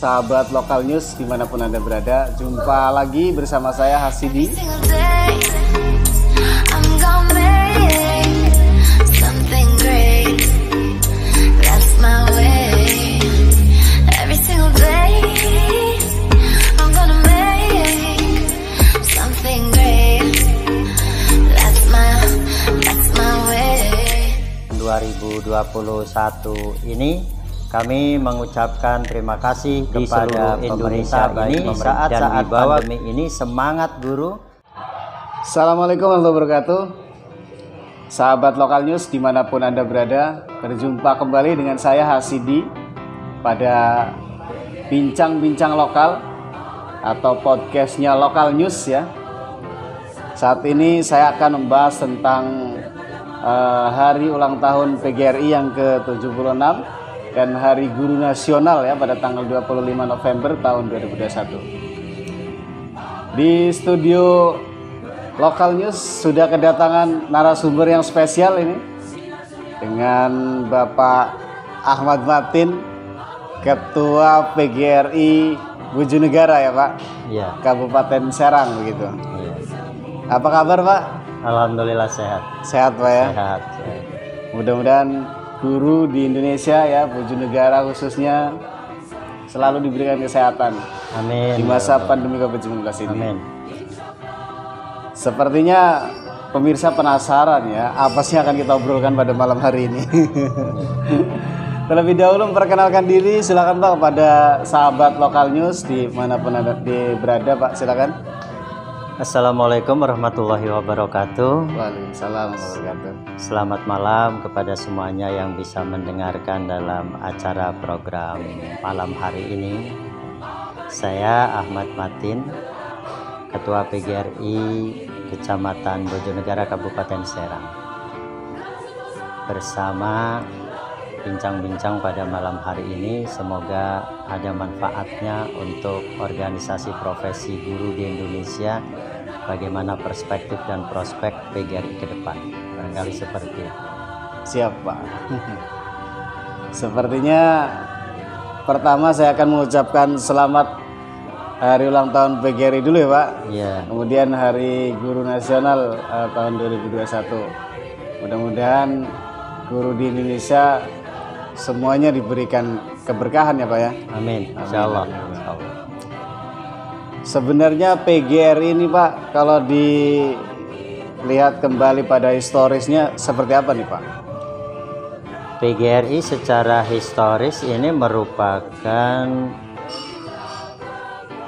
Sahabat Lokal News dimanapun Anda berada, jumpa lagi bersama saya Hasidi. Ini kami mengucapkan terima kasih kepada Indonesia ini saat-saat pandemi ini. Semangat guru. Assalamualaikum warahmatullahi wabarakatuh. Sahabat Lokal News dimanapun Anda berada, berjumpa kembali dengan saya Hasidi pada bincang-bincang lokal atau podcastnya Lokal News ya. Saat ini saya akan membahas tentang hari ulang tahun PGRI yang ke-76 dan Hari Guru Nasional ya pada tanggal 25 November tahun 2021. Di studio Lokal News sudah kedatangan narasumber yang spesial ini dengan Bapak Ahmad Matin, Ketua PGRI Bojonegara ya Pak, ya. Kabupaten Serang begitu. Ya. Apa kabar Pak? Alhamdulillah sehat. Sehat Pak ya? Sehat. Mudah-mudahan guru di Indonesia ya, Bojonegara khususnya selalu diberikan kesehatan. Amin. Di masa pandemi COVID-19 ini. Amin. Sepertinya pemirsa penasaran ya, apa sih yang akan kita obrolkan pada malam hari ini? Terlebih dahulu memperkenalkan diri, silakan Pak kepada sahabat Lokal News dimanapun Anda berada Pak, silakan. Assalamualaikum warahmatullahi wabarakatuh. Waalaikumsalam warahmatullahi wabarakatuh. Selamat malam kepada semuanya yang bisa mendengarkan dalam acara program malam hari ini. Saya Ahmad Matin, Ketua PGRI Kecamatan Bojonegara Kabupaten Serang. Bersama bincang-bincang pada malam hari ini, semoga ada manfaatnya untuk organisasi profesi guru di Indonesia, bagaimana perspektif dan prospek PGRI ke depan, barangkali seperti itu. Siap Pak. Sepertinya pertama saya akan mengucapkan selamat hari ulang tahun PGRI dulu ya Pak. Ya. Kemudian Hari Guru Nasional tahun 2021. Mudah-mudahan guru di Indonesia semuanya diberikan keberkahan ya Pak ya. Amin. Insyaallah. Sebenarnya PGRI ini Pak, kalau dilihat kembali pada historisnya seperti apa nih Pak? PGRI secara historis ini merupakan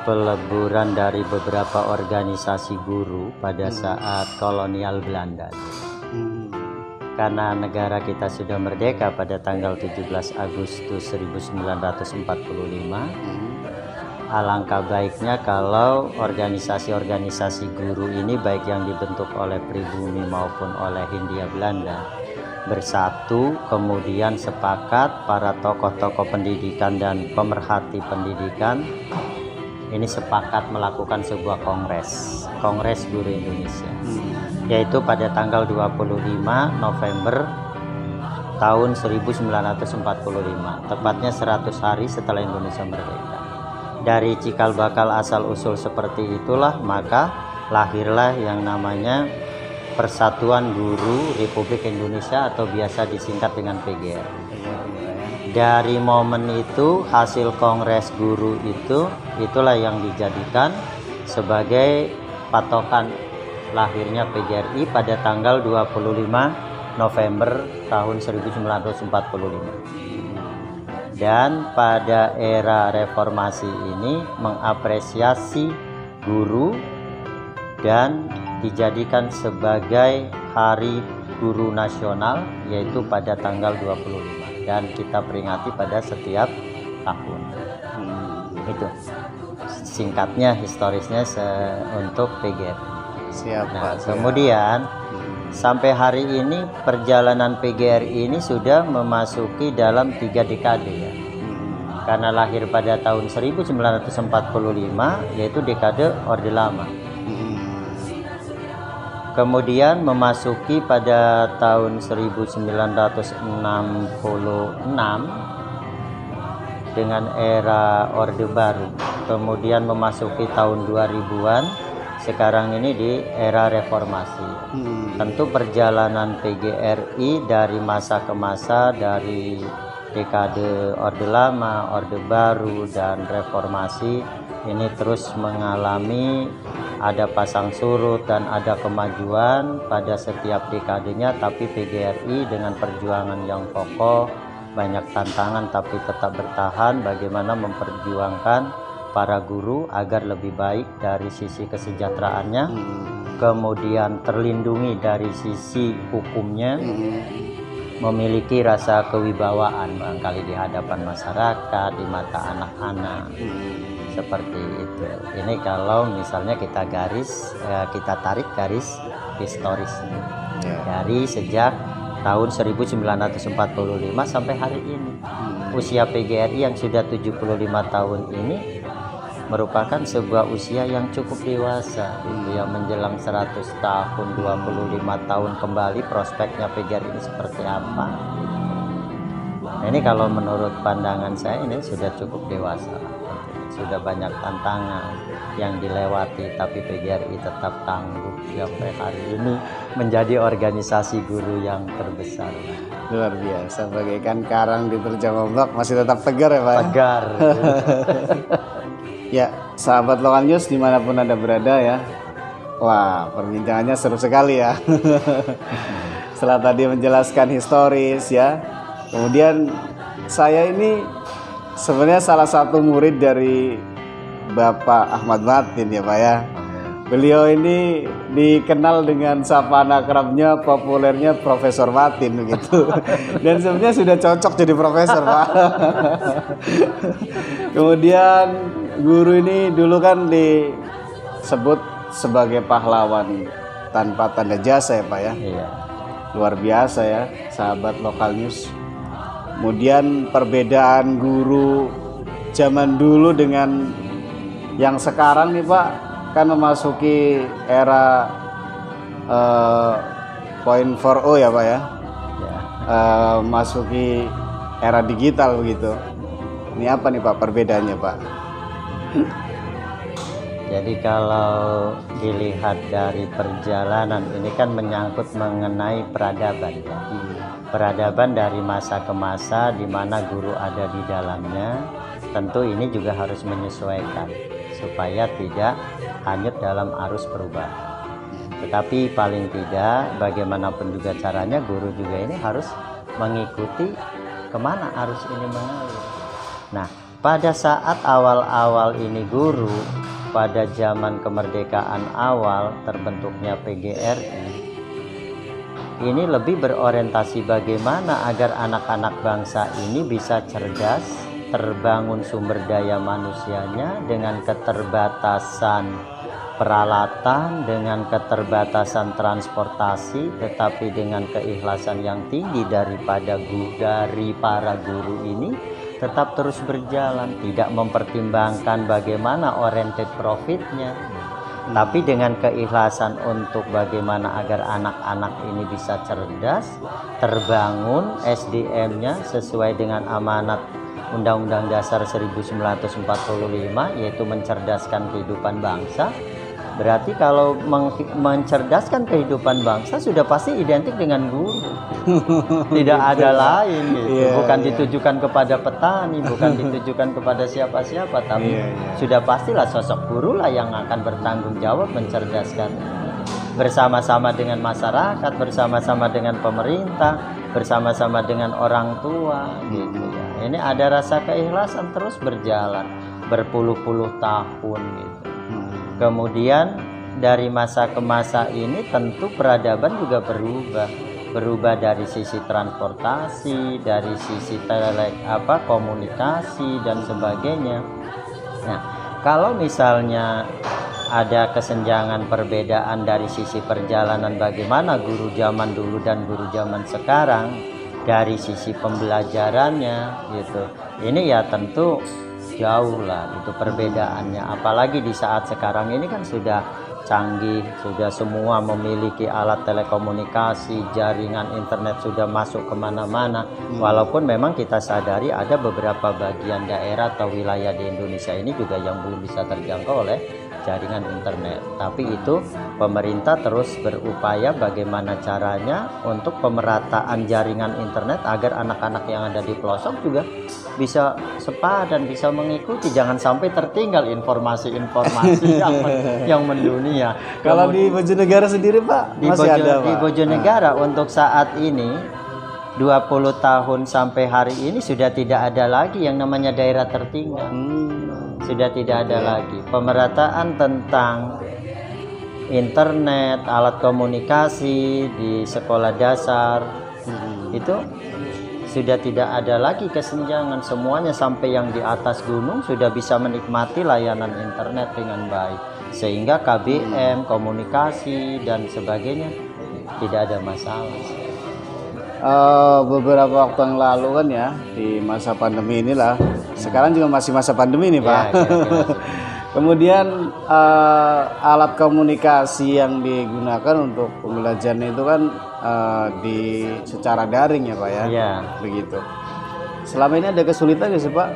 peleburan dari beberapa organisasi guru pada saat kolonial Belanda. Karena negara kita sudah merdeka pada tanggal 17 Agustus 1945, alangkah baiknya kalau organisasi-organisasi guru ini baik yang dibentuk oleh pribumi maupun oleh Hindia Belanda bersatu, kemudian sepakat para tokoh-tokoh pendidikan dan pemerhati pendidikan ini sepakat melakukan sebuah Kongres Guru Indonesia, yaitu pada tanggal 25 November tahun 1945, tepatnya 100 hari setelah Indonesia merdeka. Dari cikal bakal asal usul seperti itulah maka lahirlah yang namanya Persatuan Guru Republik Indonesia atau biasa disingkat dengan PGRI. Dari momen itu, hasil Kongres Guru itulah yang dijadikan sebagai patokan lahirnya PGRI pada tanggal 25 November tahun 1945. Dan pada era reformasi ini mengapresiasi guru dan dijadikan sebagai Hari Guru Nasional, yaitu pada tanggal 25. Dan kita peringati pada setiap tahun. Itu singkatnya, historisnya untuk PGRI. Siap Nah, Pak. kemudian sampai hari ini perjalanan PGRI ini sudah memasuki dalam 3 dekade ya. Karena lahir pada tahun 1945, yaitu dekade Orde Lama. Kemudian memasuki pada tahun 1966 dengan era Orde Baru, kemudian memasuki tahun 2000-an, sekarang ini di era reformasi. Tentu perjalanan PGRI dari masa ke masa, dari dekade Orde Lama, Orde Baru, dan reformasi ini terus mengalami ada pasang surut dan ada kemajuan pada setiap dekadenya, tapi PGRI dengan perjuangan yang kokoh, banyak tantangan tapi tetap bertahan bagaimana memperjuangkan para guru agar lebih baik dari sisi kesejahteraannya, kemudian terlindungi dari sisi hukumnya, memiliki rasa kewibawaan barangkali di hadapan masyarakat, di mata anak-anak, seperti itu. Ini kalau misalnya kita tarik garis historisnya dari sejak tahun 1945 sampai hari ini. Usia PGRI yang sudah 75 tahun ini merupakan sebuah usia yang cukup dewasa, yang menjelang 100 tahun, 25 tahun kembali, prospeknya PGRI ini seperti apa. Nah, ini kalau menurut pandangan saya ini sudah cukup dewasa, sudah banyak tantangan yang dilewati, tapi PGRI tetap tangguh sampai hari ini menjadi organisasi guru yang terbesar. Luar biasa, bagaikan karang diterjang ombak masih tetap tegar ya Pak? Tegar. Ya, sahabat Lokal News dimanapun Anda berada ya. Wah, perbincangannya seru sekali ya. Setelah tadi menjelaskan historis ya. Kemudian saya ini sebenarnya salah satu murid dari Bapak Ahmad Matin ya Pak ya. Beliau ini dikenal dengan sapaan akrabnya, populernya Profesor Matin begitu. Dan sebenarnya sudah cocok jadi profesor Pak. Kemudian guru ini dulu kan disebut sebagai pahlawan tanpa tanda jasa ya Pak ya. Iya. Luar biasa ya sahabat Lokal News. Kemudian perbedaan guru zaman dulu dengan yang sekarang nih Pak, kan memasuki era 0.4 ya Pak ya. Masuki era digital begitu. Ini apa nih Pak perbedaannya Pak? Jadi kalau dilihat dari perjalanan ini kan menyangkut mengenai peradaban ya. Peradaban dari masa ke masa di mana guru ada di dalamnya, tentu ini juga harus menyesuaikan supaya tidak hanyut dalam arus perubahan. Tetapi paling tidak bagaimanapun juga caranya, guru juga ini harus mengikuti kemana arus ini mengalir. Nah, pada saat awal-awal ini guru, pada zaman kemerdekaan awal terbentuknya PGRI, ini lebih berorientasi bagaimana agar anak-anak bangsa ini bisa cerdas, terbangun sumber daya manusianya dengan keterbatasan peralatan, dengan keterbatasan transportasi, tetapi dengan keikhlasan yang tinggi dari para guru ini tetap terus berjalan, tidak mempertimbangkan bagaimana oriented profitnya, tapi dengan keikhlasan untuk bagaimana agar anak-anak ini bisa cerdas, terbangun SDM-nya sesuai dengan amanat Undang-Undang Dasar 1945, yaitu mencerdaskan kehidupan bangsa. Berarti kalau mencerdaskan kehidupan bangsa sudah pasti identik dengan guru. Tidak ada lain gitu. Bukan ditujukan kepada petani, bukan ditujukan kepada siapa-siapa, tapi sudah pastilah sosok guru lah yang akan bertanggung jawab mencerdaskan bersama-sama dengan masyarakat, bersama-sama dengan pemerintah, bersama-sama dengan orang tua gitu ya. Ini ada rasa keikhlasan terus berjalan berpuluh-puluh tahun gitu. Kemudian dari masa ke masa ini tentu peradaban juga berubah dari sisi transportasi, dari sisi komunikasi dan sebagainya. Nah, kalau misalnya ada kesenjangan perbedaan dari sisi perjalanan bagaimana guru zaman dulu dan guru zaman sekarang dari sisi pembelajarannya gitu. Ini ya tentu jauh lah itu perbedaannya, apalagi di saat sekarang ini kan sudah canggih, sudah semua memiliki alat telekomunikasi, jaringan internet sudah masuk kemana-mana. Walaupun memang kita sadari ada beberapa bagian daerah atau wilayah di Indonesia ini juga yang belum bisa terjangkau oleh jaringan internet. Tapi itu pemerintah terus berupaya bagaimana caranya untuk pemerataan jaringan internet agar anak-anak yang ada di pelosok juga bisa sepadan, bisa mengikuti, jangan sampai tertinggal informasi-informasi yang mendunia. Kalau di Bojonegoro sendiri Pak masih ada Pak? Di Bojonegoro untuk saat ini 20 tahun sampai hari ini sudah tidak ada lagi yang namanya daerah tertinggal. Sudah tidak ada lagi pemerataan tentang internet, alat komunikasi di sekolah dasar. Itu sudah tidak ada lagi kesenjangan, semuanya sampai yang di atas gunung sudah bisa menikmati layanan internet dengan baik, sehingga KBM, komunikasi dan sebagainya tidak ada masalah. Beberapa waktu yang lalu kan ya, di masa pandemi inilah, sekarang juga masih masa pandemi nih Pak. Kemudian alat komunikasi yang digunakan untuk pembelajaran itu kan di secara daring ya Pak ya. Iya. Begitu. Selama ini ada kesulitan nggak sih Pak?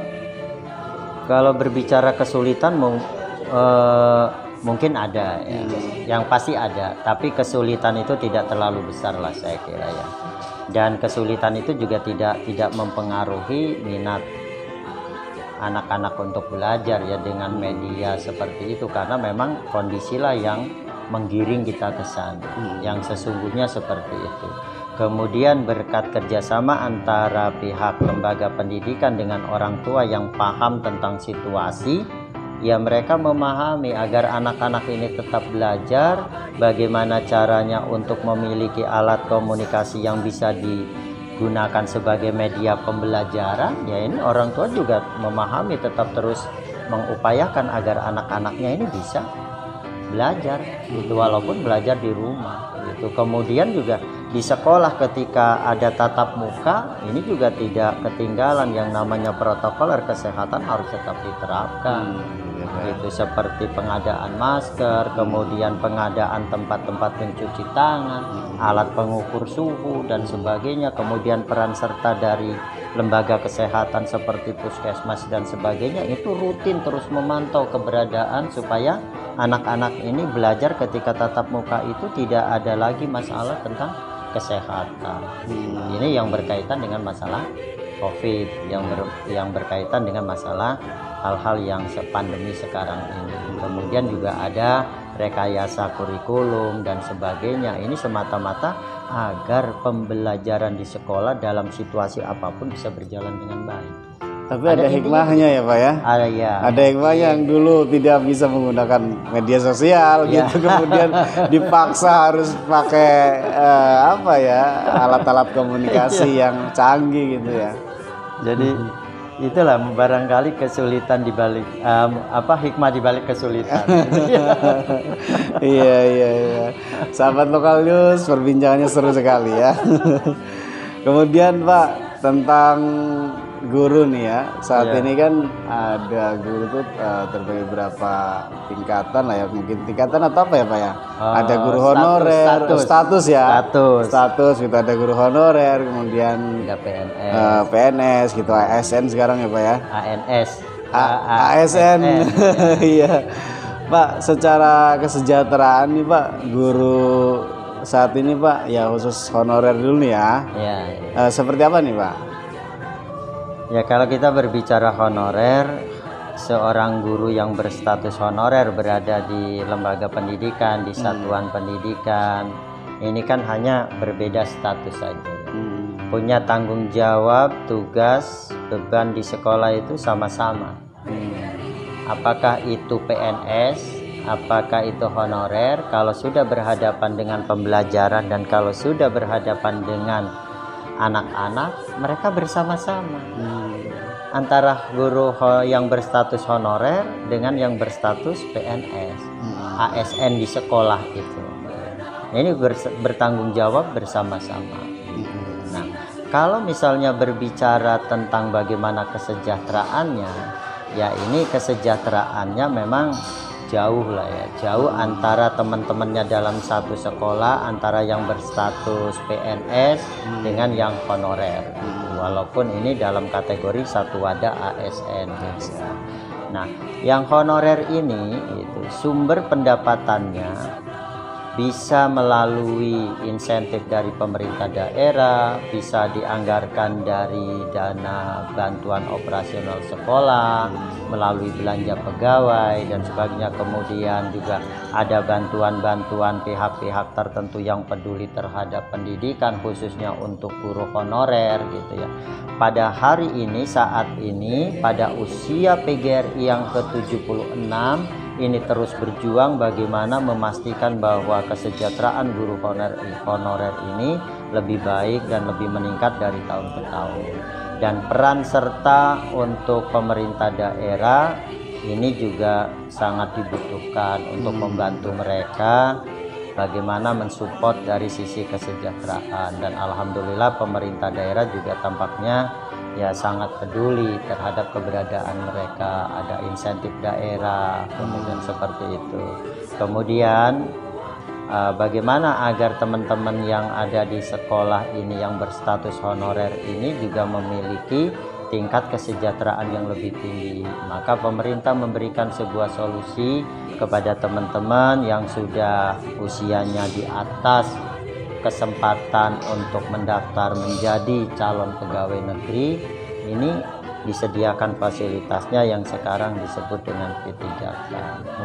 Kalau berbicara kesulitan mungkin ada ya. Yang pasti ada, tapi kesulitan itu tidak terlalu besar lah saya kira ya. Dan kesulitan itu juga tidak mempengaruhi minat anak-anak untuk belajar ya dengan media seperti itu, karena memang kondisilah yang menggiring kita ke sana, yang sesungguhnya seperti itu. Kemudian berkat kerjasama antara pihak lembaga pendidikan dengan orang tua yang paham tentang situasi, ya mereka memahami agar anak-anak ini tetap belajar, bagaimana caranya untuk memiliki alat komunikasi yang bisa digunakan sebagai media pembelajaran. Ya ini orang tua juga memahami, tetap terus mengupayakan agar anak-anaknya ini bisa belajar gitu, walaupun belajar di rumah gitu. Kemudian juga di sekolah ketika ada tatap muka, ini juga tidak ketinggalan yang namanya protokol kesehatan harus tetap diterapkan. Gitu, seperti pengadaan masker, kemudian pengadaan tempat-tempat mencuci tangan, alat pengukur suhu dan sebagainya, kemudian peran serta dari lembaga kesehatan seperti puskesmas dan sebagainya itu rutin terus memantau keberadaan supaya anak-anak ini belajar ketika tatap muka itu tidak ada lagi masalah tentang kesehatan. Ini yang berkaitan dengan masalah COVID, yang berkaitan dengan masalah hal-hal yang pandemi sekarang ini. Kemudian juga ada rekayasa kurikulum dan sebagainya. Ini semata-mata agar pembelajaran di sekolah dalam situasi apapun bisa berjalan dengan baik. Tapi ada hikmahnya ya Pak ya? Ada ya. Ada hikmahnya yang dulu tidak bisa menggunakan media sosial gitu, kemudian dipaksa harus pakai alat-alat komunikasi yang canggih gitu ya. Jadi itulah barangkali kesulitan dibalik hikmah dibalik kesulitan. Iya. Sahabat Lokal News, perbincangannya seru sekali ya. Kemudian Pak, tentang guru nih ya, saat ini kan ada guru tuh terbagi berapa tingkatan lah ya, mungkin tingkatan atau apa ya Pak ya? Ada guru honorer, status ya, status gitu, ada guru honorer, kemudian ada PNS gitu, ASN sekarang ya Pak ya? ASN. Iya Pak, secara kesejahteraan nih Pak, guru saat ini Pak, ya khusus honorer dulu nih ya. Seperti apa nih Pak? Ya kalau kita berbicara honorer, seorang guru yang berstatus honorer berada di lembaga pendidikan, di satuan pendidikan, ini kan hanya berbeda status saja. Punya tanggung jawab, tugas, beban di sekolah itu sama-sama. Apakah itu PNS, apakah itu honorer, kalau sudah berhadapan dengan pembelajaran dan kalau sudah berhadapan dengan anak-anak, mereka bersama-sama. Antara guru yang berstatus honorer dengan yang berstatus PNS, ASN di sekolah itu. Ini bertanggung jawab bersama-sama. Nah, kalau misalnya berbicara tentang bagaimana kesejahteraannya, ya ini kesejahteraannya memang jauh lah ya, jauh antara teman-temannya dalam satu sekolah, antara yang berstatus PNS dengan yang honorer. Walaupun ini dalam kategori satu wadah ASN. Nah, yang honorer ini itu sumber pendapatannya bisa melalui insentif dari pemerintah daerah, bisa dianggarkan dari dana bantuan operasional sekolah, melalui belanja pegawai dan sebagainya. Kemudian juga ada bantuan-bantuan pihak-pihak tertentu yang peduli terhadap pendidikan, khususnya untuk guru honorer gitu ya. Pada hari ini, saat ini, pada usia PGRI yang ke-76, ini terus berjuang bagaimana memastikan bahwa kesejahteraan guru honorer ini lebih baik dan lebih meningkat dari tahun ke tahun. Dan peran serta untuk pemerintah daerah ini juga sangat dibutuhkan untuk membantu mereka bagaimana mensupport dari sisi kesejahteraan. Dan alhamdulillah pemerintah daerah juga tampaknya ya sangat peduli terhadap keberadaan mereka, ada insentif daerah, kemudian seperti itu. Kemudian bagaimana agar teman-teman yang ada di sekolah ini yang berstatus honorer ini juga memiliki tingkat kesejahteraan yang lebih tinggi. Maka pemerintah memberikan sebuah solusi kepada teman-teman yang sudah usianya di atas kesempatan untuk mendaftar menjadi calon pegawai negeri, ini disediakan fasilitasnya yang sekarang disebut dengan P3K.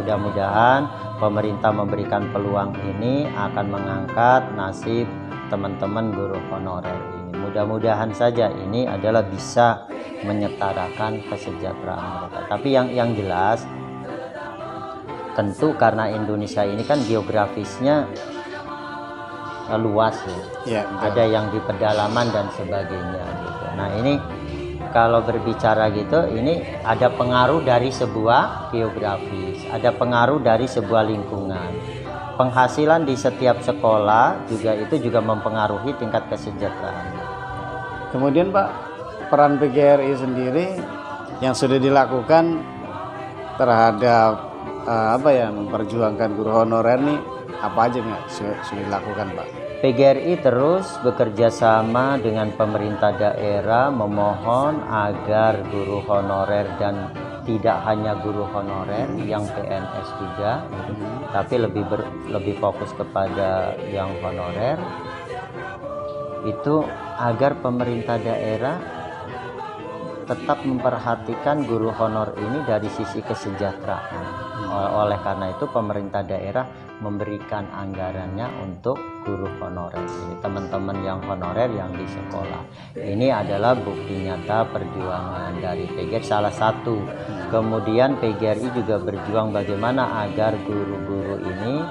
Mudah-mudahan pemerintah memberikan peluang ini akan mengangkat nasib teman-teman guru honorer ini. Mudah-mudahan saja ini adalah bisa menyetarakan kesejahteraan mereka. Tapi yang jelas tentu karena Indonesia ini kan geografisnya luas ya, ada yang di pedalaman dan sebagainya gitu. Nah ini kalau berbicara gitu, ini ada pengaruh dari sebuah geografis, ada pengaruh dari sebuah lingkungan. Penghasilan di setiap sekolah juga itu juga mempengaruhi tingkat kesejahteraan. Kemudian Pak, peran PGRI sendiri yang sudah dilakukan terhadap memperjuangkan guru honorer nih apa aja nih sudah dilakukan Pak? PGRI terus bekerja sama dengan pemerintah daerah memohon agar guru honorer dan tidak hanya guru honorer yang PNS juga, tapi lebih fokus kepada yang honorer itu agar pemerintah daerah tetap memperhatikan guru honor ini dari sisi kesejahteraan. Oleh karena itu pemerintah daerah memberikan anggarannya untuk guru honorer ini, teman-teman yang honorer yang di sekolah. Ini adalah bukti nyata perjuangan dari PGRI salah satu. Kemudian PGRI juga berjuang bagaimana agar guru-guru ini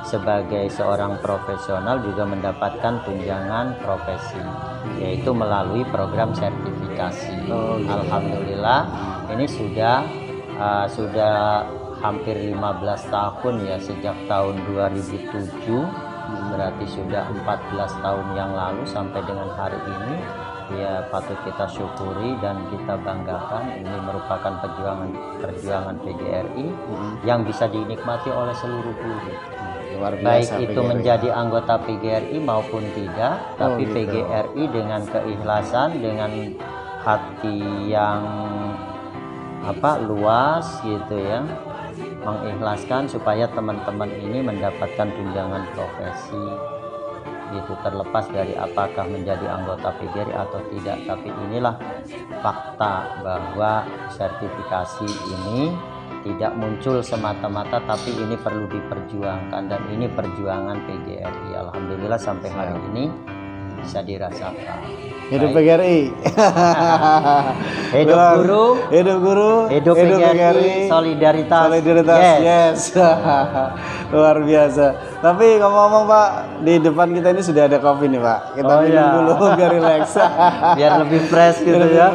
sebagai seorang profesional juga mendapatkan tunjangan profesi, yaitu melalui program sertifikasi. Alhamdulillah ini sudah hampir 15 tahun ya, sejak tahun 2007, berarti sudah 14 tahun yang lalu sampai dengan hari ini ya, patut kita syukuri dan kita banggakan. Ini merupakan perjuangan PGRI yang bisa dinikmati oleh seluruh guru, baik itu PGRI menjadi anggota PGRI maupun tidak, tapi gitu. PGRI dengan keikhlasan, dengan hati yang luas gitu ya, mengikhlaskan supaya teman-teman ini mendapatkan tunjangan profesi itu, terlepas dari apakah menjadi anggota PGRI atau tidak. Tapi inilah fakta bahwa sertifikasi ini tidak muncul semata-mata, tapi ini perlu diperjuangkan dan ini perjuangan PGRI. Alhamdulillah sampai hari ini bisa dirasakan. Hidup PGRI. Hidup guru, hidup PGRI, solidaritas. Yes. Luar biasa. Tapi ngomong-ngomong Pak, di depan kita ini sudah ada kopi nih Pak. Kita minum dulu biar relax. Biar lebih fresh gitu ya.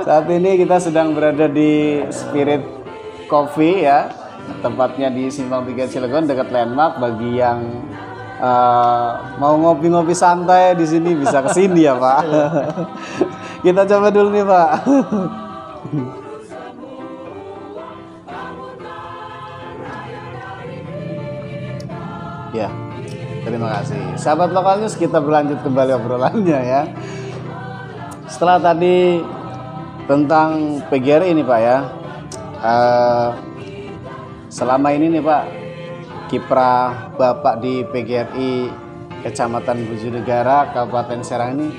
Saat ini kita sedang berada di Spirit Coffee ya, tempatnya di Simpang 3 Cilegon dekat Landmark. Bagi yang mau ngopi-ngopi santai di sini bisa ke sini ya Pak. Kita coba dulu nih Pak. Ya, terima kasih. Sahabat Lokal News, kita berlanjut kembali obrolannya ya. Setelah tadi tentang PGRI ini Pak ya, selama ini nih Pak, kiprah Bapak di PGRI Kecamatan Bojonegara, Kabupaten Serang ini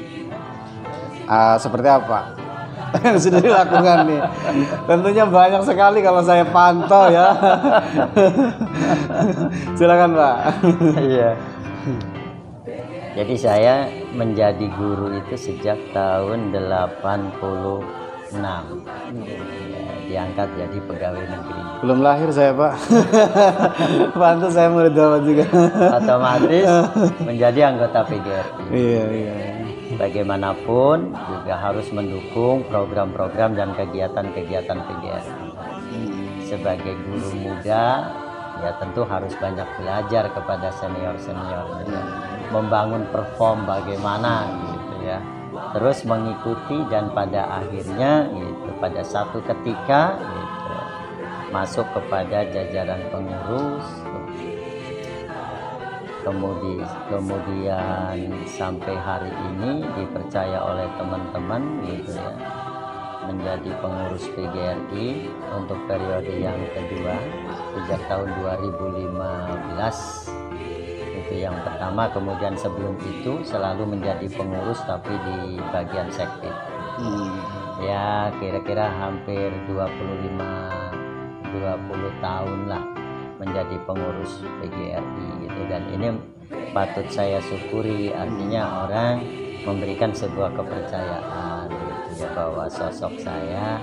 seperti apa yang sudah dilakukan nih? Tentunya banyak sekali kalau saya pantau ya. Silakan Pak. Iya. Jadi saya menjadi guru itu sejak tahun 86. Ya, diangkat jadi pegawai negeri. Belum lahir saya Pak. Pantas saya murid Bapak juga. Otomatis menjadi anggota PGRI. Iya. Bagaimanapun juga harus mendukung program-program dan kegiatan-kegiatan PGRI. Sebagai guru muda, ya tentu harus banyak belajar kepada senior-senior, gitu. Membangun perform bagaimana gitu ya. Terus mengikuti dan pada akhirnya gitu, pada satu ketika gitu, masuk kepada jajaran pengurus. Kemudian sampai hari ini dipercaya oleh teman-teman gitu ya, menjadi pengurus PGRI untuk periode yang kedua sejak tahun 2015. Itu yang pertama. Kemudian sebelum itu selalu menjadi pengurus tapi di bagian sekbid. Ya kira-kira hampir 20 tahun lah menjadi pengurus PGRI gitu. Dan ini patut saya syukuri, artinya orang memberikan sebuah kepercayaan gitu ya, bahwa sosok saya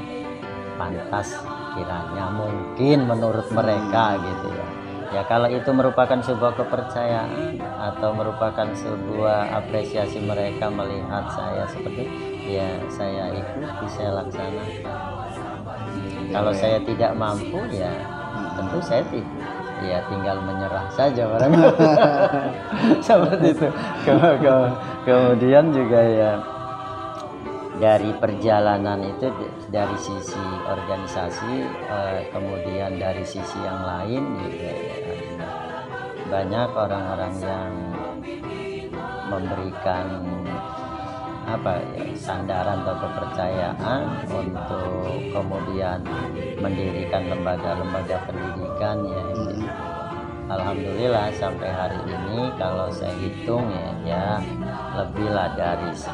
pantas kiranya mungkin menurut mereka gitu ya. Ya kalau itu merupakan sebuah kepercayaan atau merupakan sebuah apresiasi mereka melihat saya seperti, ya saya ikuti, saya laksanakan. Kalau saya tidak mampu ya tentu saya tinggal menyerah saja orang. Seperti itu. Kemudian juga ya dari perjalanan itu dari sisi organisasi, kemudian dari sisi yang lain juga ya, banyak orang-orang yang memberikan sandaran atau kepercayaan untuk kemudian mendirikan lembaga-lembaga pendidikan ya. Alhamdulillah sampai hari ini kalau saya hitung ya lebihlah dari 5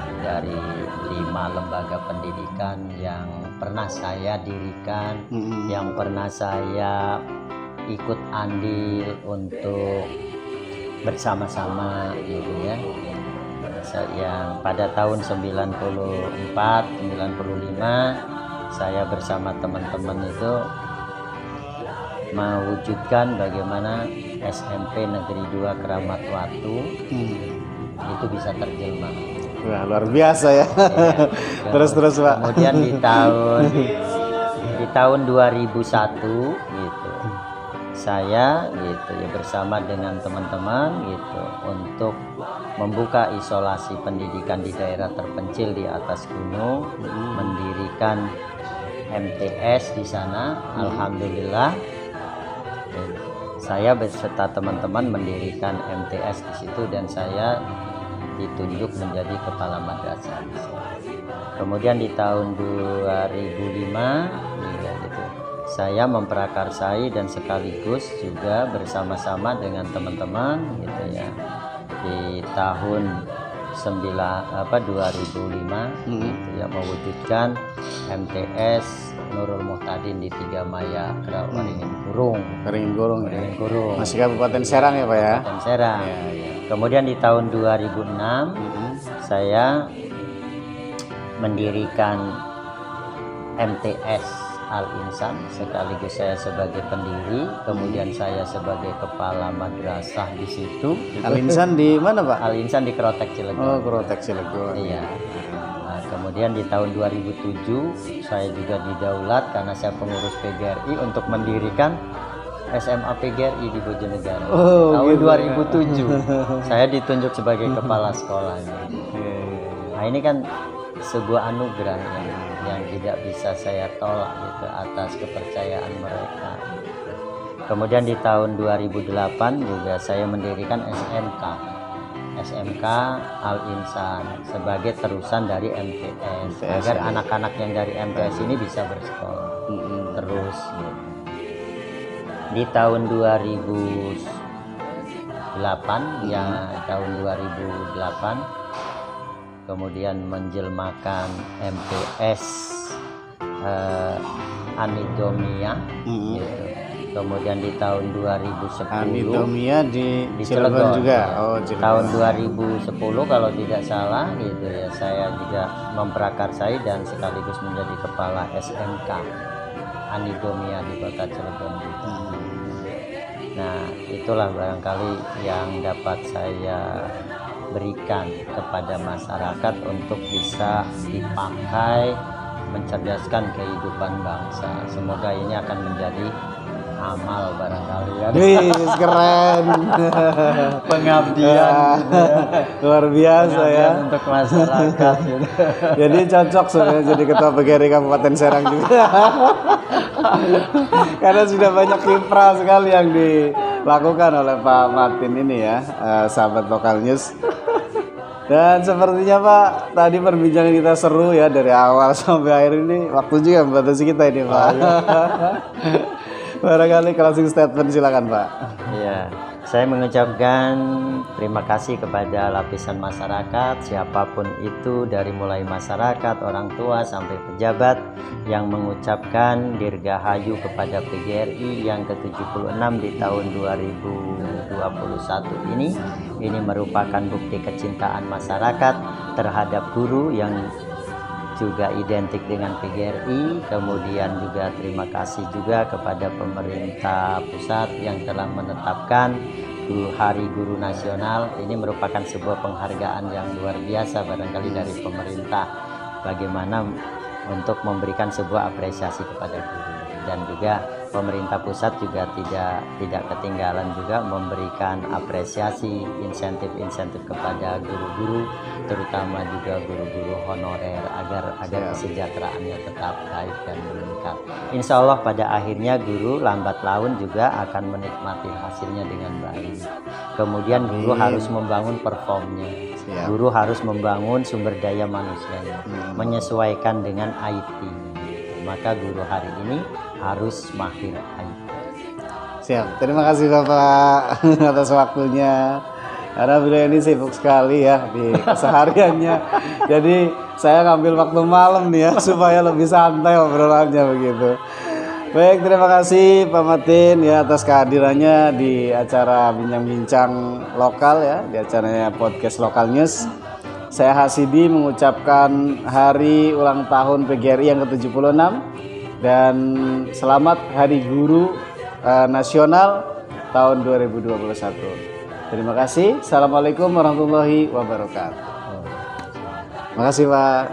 lembaga pendidikan yang pernah saya dirikan, yang pernah saya ikut andil untuk bersama-sama gitu ya. Yang pada tahun 94, 95 saya bersama teman-teman itu mewujudkan bagaimana SMP Negeri 2 Keramat Watu itu bisa terjelma. Wah, luar biasa ya. Terus Pak. Kemudian di tahun 2001 gitu, saya gitu ya bersama dengan teman-teman gitu untuk membuka isolasi pendidikan di daerah terpencil di atas gunung, mendirikan MTS di sana. Alhamdulillah saya beserta teman-teman mendirikan MTS di situ dan saya ditunjuk menjadi kepala madrasah. Kemudian di tahun 2005 ya gitu, saya memprakarsai dan sekaligus juga bersama-sama dengan teman-teman gitu ya di tahun 2005 gitu ya mewujudkan MTS Nurul Muhtadin di 3 Maya Waringin Kurung. Masih Kabupaten Serang ya Pak ya? Kabupaten Serang. Ya. Kemudian di tahun 2006 saya mendirikan MTS Al-Insan, sekaligus saya sebagai pendiri, kemudian saya sebagai kepala madrasah di situ. Al-Insan di mana Pak? Al-Insan di Krotek Cilegon. Oh, Krotek Cilegon. Iya. Nah, kemudian di tahun 2007 saya juga didaulat karena saya pengurus PGRI untuk mendirikan SMA PGRI di Bojonegoro. Tahun gitu. 2007 saya ditunjuk sebagai kepala sekolah. Nah ini kan sebuah anugerah yang tidak bisa saya tolak gitu atas kepercayaan mereka. Kemudian di tahun 2008 juga saya mendirikan SMK Al Insan sebagai terusan dari MTS agar anak-anak yang dari MTS ini bisa bersekolah terus. Di tahun 2008 tahun 2008 kemudian menjelmakan MTS Anidomia gitu. Kemudian di tahun 2010 Anidomia di Cilegon juga. Cilegon. Tahun 2010 kalau tidak salah gitu ya, saya juga memprakarsai dan sekaligus menjadi kepala SMK Anidomia di Kota Cilegon gitu. Nah, itulah barangkali yang dapat saya berikan kepada masyarakat untuk bisa dipakai mencerdaskan kehidupan bangsa. Semoga ini akan menjadi amal barangkali ya. Wih, keren. Pengabdian luar biasa ya untuk masyarakat gitu. Jadi cocok sebenarnya jadi ketua PGRI Kabupaten Serang juga. Karena sudah banyak kiprah sekali yang dilakukan oleh Pak Martin ini ya, sahabat Lokal News. Dan sepertinya Pak, tadi perbincangan kita seru ya dari awal sampai akhir ini. Waktu juga membatasi kita ini Pak. Barangkali closing statement silakan Pak. Iya, saya mengucapkan terima kasih kepada lapisan masyarakat, siapapun itu dari mulai masyarakat, orang tua sampai pejabat yang mengucapkan dirgahayu kepada PGRI yang ke-76 di tahun 2021 ini. Ini merupakan bukti kecintaan masyarakat terhadap guru yang juga identik dengan PGRI. Kemudian juga terima kasih juga kepada pemerintah pusat yang telah menetapkan Hari Guru Nasional. Ini merupakan sebuah penghargaan yang luar biasa barangkali dari pemerintah, bagaimana untuk memberikan sebuah apresiasi kepada guru. Dan juga pemerintah pusat juga tidak ketinggalan juga memberikan apresiasi insentif-insentif kepada guru-guru, terutama juga guru-guru honorer agar kesejahteraannya tetap baik dan meningkat. Insya Allah pada akhirnya guru lambat laun juga akan menikmati hasilnya dengan baik. Kemudian guru harus membangun performnya, guru harus membangun sumber daya manusianya, menyesuaikan dengan IT. Maka guru hari ini harus mahir IT. Siap, terima kasih Bapak atas waktunya. Karena beliau ini sibuk sekali ya di kesehariannya. Jadi saya ngambil waktu malam nih ya supaya lebih santai obrolannya begitu. Baik, terima kasih Pak Martin ya atas kehadirannya di acara bincang-bincang lokal ya, di acaranya podcast Lokal News. Saya Hasidi mengucapkan hari ulang tahun PGRI yang ke-76 dan selamat Hari Guru Nasional tahun 2021. Terima kasih. Assalamualaikum warahmatullahi wabarakatuh. Terima kasih Pak.